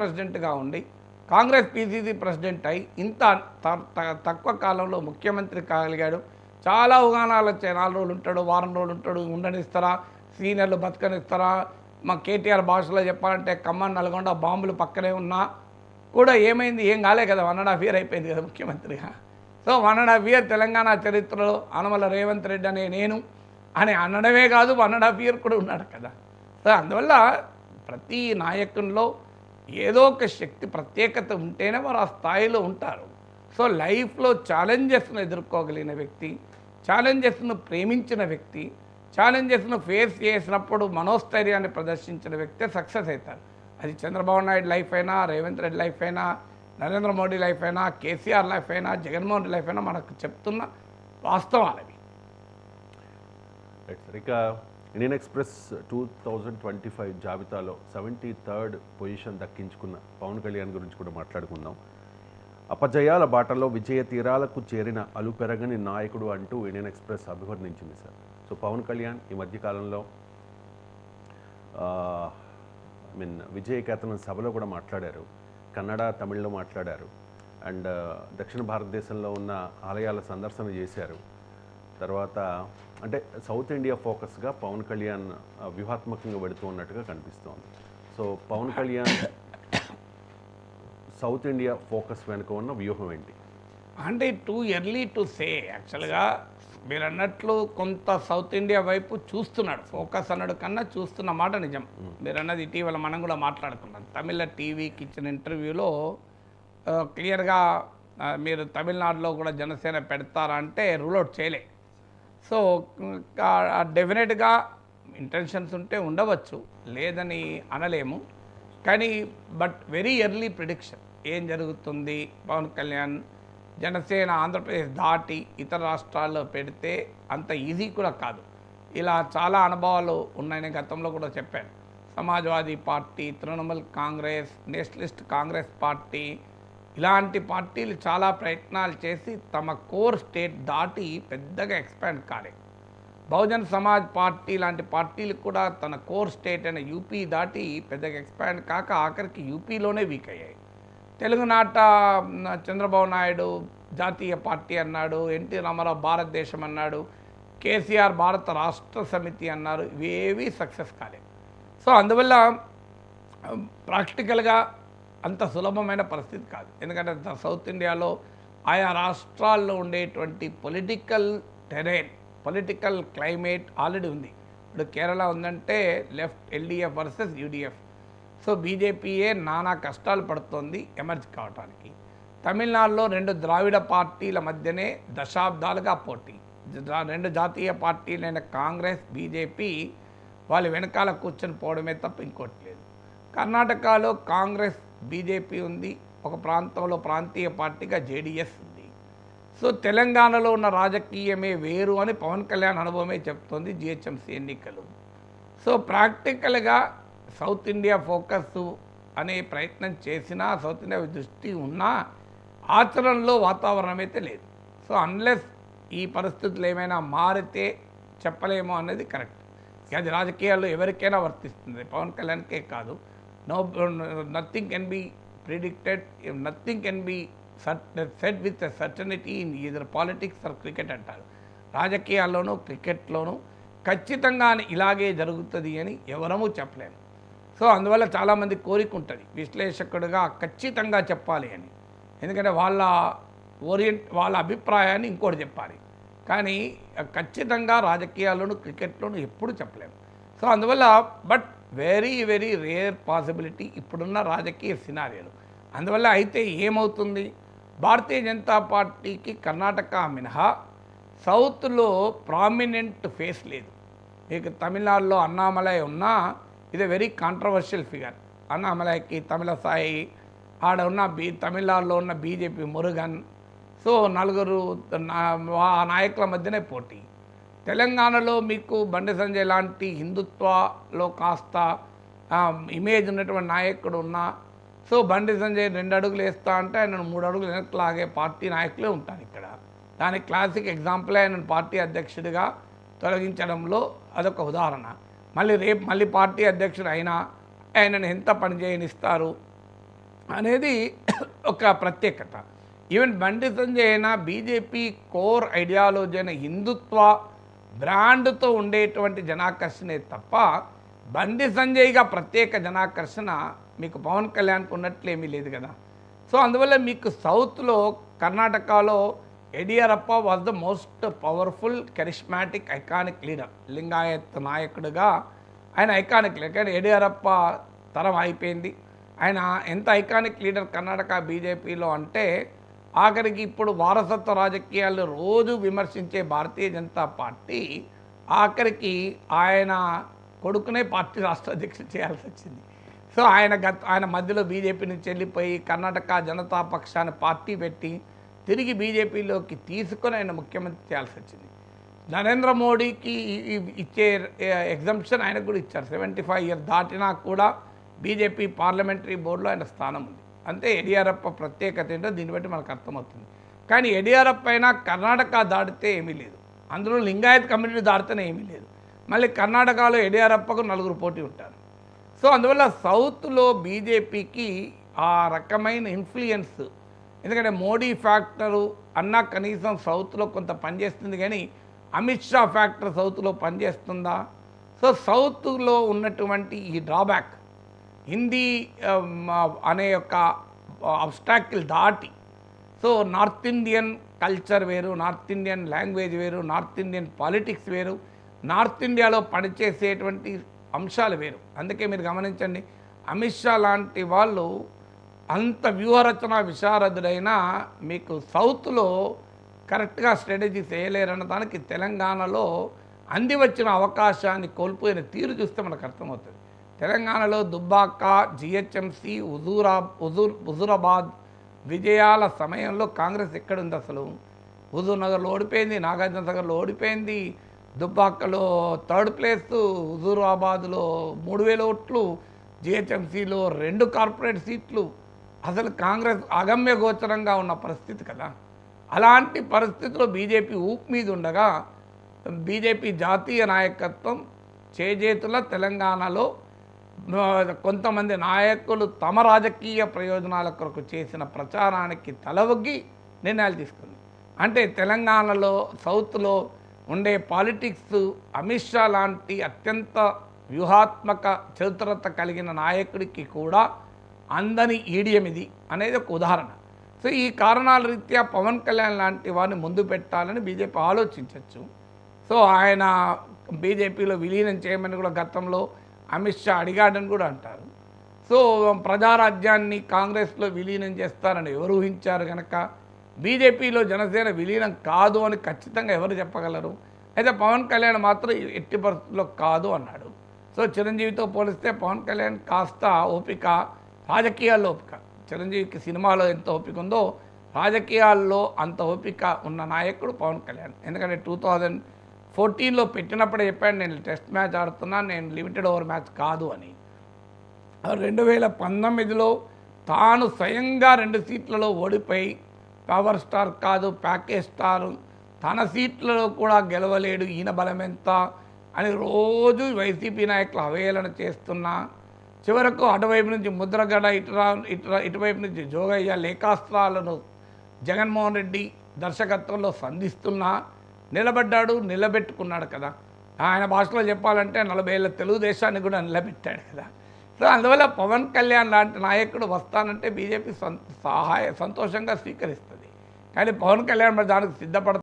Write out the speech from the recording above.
ప్రెసిడెంట్గా ఉండి Congress PCC president అయి ఇంత తక్కువ కాలంలో ముఖ్యమంత్రి కాగలిగాడు. చాలా అవగాహనలు వచ్చాయి. 4 రోజులు ఉంటాడు, వారం రోజులు ఉంటాడు, ఉండనిస్తారా, సీనియర్లు బతకనిస్తారా, మా కేటీఆర్ భాషలో చెప్పాలంటే ఖమ్మం నల్గొండ బాంబులు పక్కనే ఉన్నా కూడా ఏమైంది, ఏం కాలే కదా, 1.5 year అయిపోయింది కదా ముఖ్యమంత్రిగా. సో 1.5 year తెలంగాణ చరిత్రలో అనమల రేవంత్ రెడ్డి అనే నేను అని అనడమే కాదు, 1.5 year కూడా ఉన్నాడు కదా. సో అందువల్ల ప్రతి నాయకుల్లో ఏదో ఒక శక్తి ప్రత్యేకత ఉంటేనే వారు ఆ స్థాయిలో ఉంటారు. సో లైఫ్లో ఛాలెంజెస్ను ఎదుర్కోగలిగిన వ్యక్తి, ఛాలెంజెస్ను ప్రేమించిన వ్యక్తి, ఛాలెంజెస్ను ఫేస్ చేసినప్పుడు మనోస్థైర్యాన్ని ప్రదర్శించిన వ్యక్తే సక్సెస్ అవుతారు. అది చంద్రబాబు నాయుడు లైఫ్ అయినా, రేవంత్ రెడ్డి లైఫ్ అయినా, నరేంద్ర మోడీ లైఫ్ అయినా, కేసీఆర్ లైఫ్ అయినా, జగన్మోహన్ రెడ్డి లైఫ్ అయినా మనకు చెప్తున్న వాస్తవాలు అవి. ఇక ఇండియన్ ఎక్స్ప్రెస్ 2025 జాబితాలో 73rd పొజిషన్ దక్కించుకున్న పవన్ కళ్యాణ్ గురించి కూడా మాట్లాడుకుందాం. అపజయాల బాటలో విజయ తీరాలకు చేరిన అలుపెరగని నాయకుడు అంటూ ఇండియన్ ఎక్స్ప్రెస్ అభివర్ణించింది సార్. సో పవన్ కళ్యాణ్ ఈ మధ్యకాలంలో విజయకేతనం సభలో కూడా మాట్లాడారు, కన్నడ తమిళ్లో మాట్లాడారు, అండ్ దక్షిణ భారతదేశంలో ఉన్న ఆలయాల సందర్శన చేశారు. తర్వాత అంటే సౌత్ ఇండియా ఫోకస్గా పవన్ కళ్యాణ్ వ్యూహాత్మకంగా పెడుతూ ఉన్నట్టుగా కనిపిస్తోంది. So Pawan Kalyan south India focus వెనుక ఉన్న వ్యూహం ఏంటి? అంటే టూ ఎర్లీ టు సే. యాక్చువల్గా మీరు అన్నట్లు కొంత సౌత్ ఇండియా వైపు చూస్తున్నాడు, ఫోకస్ అన్నాడు కన్నా చూస్తున్న మాట నిజం. మీరు అన్నది ఇటీవల మనం కూడా మాట్లాడుకున్నాం. తమిళ టీవీకి ఇచ్చిన ఇంటర్వ్యూలో క్లియర్గా మీరు తమిళనాడులో కూడా జనసేన పెడతారా అంటే రూల్ అవుట్ చేయలే. సో డెఫినెట్గా ఇంటెన్షన్స్ ఉంటే ఉండవచ్చు, లేదని అనలేము. కానీ బట్ వెరీ ఎర్లీ ప్రిడిక్షన్ ఏం జరుగుతుంది, పవన్ కళ్యాణ్ జనసేన ఆంధ్రప్రదేశ్ దాటి ఇతర రాష్ట్రాల్లో పెడితే అంత ఈజీ కూడా కాదు. ఇలా చాలా అనుభవాలు ఉన్నాయని గతంలో కూడా చెప్పాను. Samajwadi party, Trinamool Congress, Nationalist Congress party, ఇలాంటి పార్టీలు చాలా ప్రయత్నాలు చేసి తమ కోర్ స్టేట్ దాటి పెద్దగా ఎక్స్పాండ్ కాలేదు. బహుజన్ సమాజ్ పార్టీ లాంటి పార్టీలు కూడా తన కోర్ స్టేట్ అయిన యూపీ దాటి పెద్దగా ఎక్స్పాండ్ కాక ఆఖరికి యూపీలోనే వీక్ అయ్యాయి. తెలుగునాట చంద్రబాబు నాయుడు జాతీయ పార్టీ అన్నాడు, ఎన్టీ రామారావు భారతదేశం అన్నాడు, కేసీఆర్ భారత రాష్ట్ర సమితి అన్నారు, ఇవేవి సక్సెస్ కాలేదు. సో అందువల్ల ప్రాక్టికల్గా అంత సులభమైన పరిస్థితి కాదు. ఎందుకంటే సౌత్ ఇండియాలో ఆయా రాష్ట్రాల్లో ఉండేటువంటి political terrain, political climate already ఉంది. ఇప్పుడు కేరళ ఉందంటే left LDF versus UDF. So బీజేపీయే నానా కష్టాలు పడుతోంది ఎమర్జ్ కావడానికి. తమిళనాడులో 2 ద్రావిడ పార్టీల మధ్యనే దశాబ్దాలుగా పోటీ. 2 జాతీయ పార్టీలైన కాంగ్రెస్, బీజేపీ వాళ్ళ వెనకాల కూర్చొని పోవడమే తప్ప ఇంకోటి లేదు. కర్ణాటకలో కాంగ్రెస్, బీజేపీ ఉంది, ఒక ప్రాంతంలో ప్రాంతీయ పార్టీగా జేడీఎస్ ఉంది. సో తెలంగాణలో ఉన్న రాజకీయమే వేరు అని పవన్ కళ్యాణ్ అనుభవమే చెప్తోంది జిహెచ్ఎంసీ ఎన్నికలు. సో ప్రాక్టికల్గా సౌత్ ఇండియా ఫోకస్ అనే ప్రయత్నం చేసినా, సౌత్ ఇండియా దృష్టి ఉన్నా ఆచరణలో వాతావరణం అయితే లేదు. సో అన్లెస్ ఈ పరిస్థితులు ఏమైనా మారితే చెప్పలేమో అనేది కరెక్ట్. అది రాజకీయాల్లో ఎవరికైనా వర్తిస్తుంది, పవన్ కళ్యాణ్కే కాదు. Nothing can be predicted, nothing can be set with certainty in either politics or cricket అంటారు. రాజకీయాల్లోనూ క్రికెట్లోనూ ఖచ్చితంగా ఇలాగే జరుగుతుంది అని ఎవరమూ చెప్పలేము. సో అందువల్ల చాలామంది కోరిక ఉంటుంది విశ్లేషకుడిగా ఖచ్చితంగా చెప్పాలి అని. ఎందుకంటే వాళ్ళ అభిప్రాయాన్ని ఇంకోటి చెప్పాలి. కానీ ఖచ్చితంగా రాజకీయాల్లోనూ క్రికెట్లోనూ ఎప్పుడు చెప్పలేము. సో అందువల్ల but very very rare possibility ఇప్పుడున్న రాజకీయ సినారియోలు. అందువల్ల అయితే ఏమవుతుంది, భారతీయ జనతా పార్టీకి కర్ణాటక మినహా సౌత్లో ప్రామినెంట్ ఫేస్ లేదు. మీకు తమిళనాడులో అన్నామలై ఉన్నా ఇది వెరీ కాంట్రవర్షియల్ ఫిగర్. అన్నామలైకి తమిళసాయి, ఆడ ఉన్న తమిళనాడులో ఉన్న బీజేపీ మురుగన్. సో 4 నాయకుల మధ్యనే పోటీ. తెలంగాణలో మీకు బండి సంజయ్ లాంటి హిందుత్వలో కాస్త ఇమేజ్ ఉన్నటువంటి నాయకుడు ఉన్నా, సో బండి సంజయ్ 2 అడుగులు వేస్తా అంటే ఆయన 3 అడుగులు వెనక్కి లాగే పార్టీ నాయకులే ఉంటారు ఇక్కడ. దానికి క్లాసిక్ ఎగ్జాంపుల్ ఆయన పార్టీ అధ్యక్షుడిగా తొలగించడంలో అదొక ఉదాహరణ. మళ్ళీ రేపు పార్టీ అధ్యక్షుడు అయినా ఆయనను ఎంత పని చేయనిస్తారు, అనేది ఒక ప్రత్యేకత. ఈవెన్ బండి సంజయ్ అయినా బీజేపీ కోర్ ఐడియాలజీ అయిన హిందుత్వ బ్రాండ్తో ఉండేటువంటి జనాకర్షణే తప్ప బండి సంజయ్గా ప్రత్యేక జనాకర్షణ మీకు పవన్ కళ్యాణ్కి ఉన్నట్లేమీ లేదు కదా. సో అందువల్ల మీకు సౌత్లో కర్ణాటకలో Yediyurappa was the most powerful charismatic iconic leader. Lingayat నాయకుడిగా ఆయన ఐకానిక్ లీడర్. కానీ యడియూరప్ప తరం అయిపోయింది. ఆయన ఎంత ఐకానిక్ లీడర్ కర్ణాటక బీజేపీలో అంటే ఆఖరికి ఇప్పుడు వారసత్వ రాజకీయాలు రోజు విమర్శించే భారతీయ జనతా పార్టీ ఆఖరికి ఆయన కొడుకునే పార్టీ రాష్ట్ర అధ్యక్షుడు చేయాల్సి వచ్చింది. సో ఆయన మధ్యలో బీజేపీ నుంచి వెళ్ళిపోయి కర్ణాటక జనతా పక్షాన్ని పార్టీ పెట్టి తిరిగి బీజేపీలోకి తీసుకొని ఆయన ముఖ్యమంత్రి చేయాల్సి వచ్చింది. నరేంద్ర మోడీకి ఇచ్చే ఎగ్జంప్షన్ ఆయనకు కూడా ఇచ్చారు. 75 ఇయర్స్ దాటినా కూడా బీజేపీ పార్లమెంటరీ బోర్డులో ఆయన స్థానం ఉంది. అంతే యడియూరప్ప ప్రత్యేకత ఏంటో దీన్ని బట్టి మనకు అర్థమవుతుంది. కానీ యడియూరప్ప అయినా కర్ణాటక దాటితే ఏమీ లేదు, అందులో లింగాయత్ కమ్యూనిటీ దాటితేనే ఏమీ లేదు. మళ్ళీ కర్ణాటకలో యడియూరప్పకు 4 పోటీ ఉంటారు. సో అందువల్ల సౌత్లో బీజేపీకి ఆ రకమైన ఇన్ఫ్లుయెన్స్, ఎందుకంటే మోడీ ఫ్యాక్టరు అన్నా కనీసం సౌత్లో కొంత పనిచేస్తుంది, కానీ అమిత్ షా ఫ్యాక్టర్ సౌత్లో పనిచేస్తుందా? సో సౌత్లో ఉన్నటువంటి ఈ డ్రాబ్యాక్ హిందీ అనే యొక్క అబ్స్టాకిల్ దాటి, సో నార్త్ ఇండియన్ కల్చర్ వేరు, నార్త్ ఇండియన్ లాంగ్వేజ్ వేరు, నార్త్ ఇండియన్ పాలిటిక్స్ వేరు, నార్త్ ఇండియాలో పనిచేసేటువంటి అంశాలు వేరు. అందుకే మీరు గమనించండి, అమిత్ షా లాంటి వాళ్ళు అంత వ్యూహరచన విశారదుడైనా మీకు సౌత్లో కరెక్ట్గా స్ట్రాటజీస్ వేయలేరన్న దానికి తెలంగాణలో అంది వచ్చిన అవకాశాన్ని కోల్పోయిన తీరు చూస్తే మనకు అర్థమవుతుంది. తెలంగాణలో దుబ్బాక, జిహెచ్ఎంసి, హుజూరాబాద్ విజయాల సమయంలో కాంగ్రెస్ ఎక్కడుంది అసలు? హుజూర్ నగర్లో ఓడిపోయింది, నాగార్జున సాగర్లో ఓడిపోయింది, దుబ్బాకలో 3rd ప్లేస్, హుజూరాబాద్లో 3000 ఓట్లు, జిహెచ్ఎంసీలో 2 కార్పొరేట్ సీట్లు. అసలు కాంగ్రెస్ అగమ్య గోచరంగా ఉన్న పరిస్థితి కదా. అలాంటి పరిస్థితిలో బీజేపీ ఊపు మీద ఉండగా బీజేపీ జాతీయ నాయకత్వం చేజేతుల తెలంగాణలో కొంతమంది నాయకులు తమ రాజకీయ ప్రయోజనాల కొరకు చేసిన ప్రచారానికి తలవొగ్గి నిర్ణయాలు తీసుకుంది. అంటే తెలంగాణలో సౌత్లో ఉండే పాలిటిక్స్ అమిత్ షా లాంటి అత్యంత వ్యూహాత్మక చతురత కలిగిన నాయకుడికి కూడా అందని ఈడియం ఇది అనేది ఒక ఉదాహరణ. సో ఈ కారణాల రీత్యా పవన్ కళ్యాణ్ లాంటి వారిని ముందు పెట్టాలని బీజేపీ ఆలోచించవచ్చు. సో ఆయన బీజేపీలో విలీనం చేయమని కూడా గతంలో అమిత్ షా అడిగాడని కూడా అంటారు. సో ప్రజారాజ్యాన్ని కాంగ్రెస్లో విలీనం చేస్తారని ఎవరు ఊహించారు కనుక బీజేపీలో జనసేన విలీనం కాదు అని ఖచ్చితంగా ఎవరు చెప్పగలరు? అయితే పవన్ కళ్యాణ్ మాత్రం ఎట్టి పరిస్థితుల్లో కాదు అన్నాడు. సో చిరంజీవితో పోలిస్తే పవన్ కళ్యాణ్ కాస్త ఓపిక, రాజకీయాల్లో ఓపిక. చిరంజీవికి సినిమాలో ఎంత ఓపిక ఉందో రాజకీయాల్లో అంత ఓపిక ఉన్న నాయకుడు పవన్ కళ్యాణ్. ఎందుకంటే 2014లో పెట్టినప్పుడే చెప్పాడు, నేను టెస్ట్ మ్యాచ్ ఆడుతున్నాను, నేను లిమిటెడ్ ఓవర్ మ్యాచ్ కాదు అని. 2019లో తాను స్వయంగా 2 సీట్లలో ఓడిపోయి పవర్ స్టార్ కాదు ప్యాకేజ్ స్టార్, తన సీట్లలో కూడా గెలవలేడు, ఈయన బలం ఎంత అని రోజు వైసీపీ నాయకులు అవహేళన చేస్తున్నా, చివరకు అటువైపు నుంచి ముద్రగడ, ఇటువైపు నుంచి జోగయ్య లేఖాస్త్రాలను జగన్మోహన్ రెడ్డి దర్శకత్వంలో సంధిస్తున్నా నిలబడ్డాడు, నిలబెట్టుకున్నాడు కదా. ఆయన భాషలో చెప్పాలంటే 40 ఏళ్ళ తెలుగుదేశాన్ని కూడా నిలబెట్టాడు కదా. సో అందువల్ల పవన్ కళ్యాణ్ లాంటి నాయకుడు వస్తానంటే బీజేపీ సంతోషంగా స్వీకరిస్తుంది. కానీ పవన్ కళ్యాణ్ మరి దానికి సిద్ధపడుతుంది.